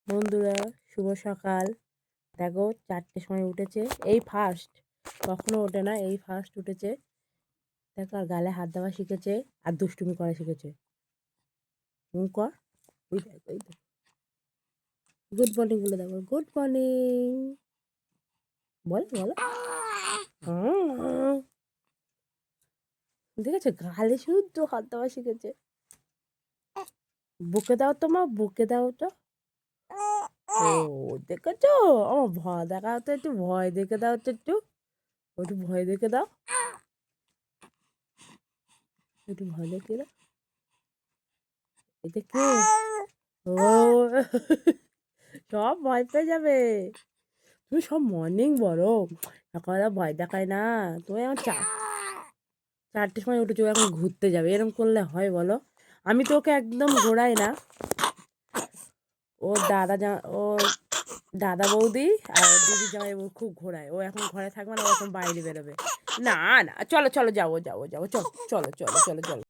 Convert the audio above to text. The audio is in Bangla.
বন্ধুরা শুভ সকাল। দেখো 4টের সময় উঠেছে, এই ফার্স্ট, কখনো ওঠে না, এই ফার্স্ট উঠেছে। দেখো আর গালে হাত দেওয়া শিখেছে আর দুষ্টুমি করা শিখেছে। কর, ওই দেখ, ওই দেখ। গুড মর্নিং বলে দেখো, গুড মর্নিং বল বলো। দেখেছো গালে শুদ্ধ হাত দেওয়া শিখেছে। বুকে দাও তো মা, বুকে দাও তো। ও দেখেছো, আমার ভয় দেখা তো, একটু ভয় দেখে দাও তো, একটু ভয় দেখে দাও, একটু ভয় দেখে দাও। এটা কে? ও সব ভয় পেয়ে যাবে। তুমি সব মর্নিং বলো, সকালে ভয় দেখায় না। তুমি এখন 4টের সময় উঠেছো, এখন ঘুরতে যাবে, এরকম করলে হয় বলো? আমি তো ওকে একদম ঘোরাই না। ও দাদা বৌদি আর ওর দিদি জামাই ও খুব ঘোরায়। ও এখন ঘরে থাকবে না, ও এখন বাইরে বেরোবে। না না, চলো চলো, যাবো যাবো যাবো, চলো চলো চলো চলো চলো।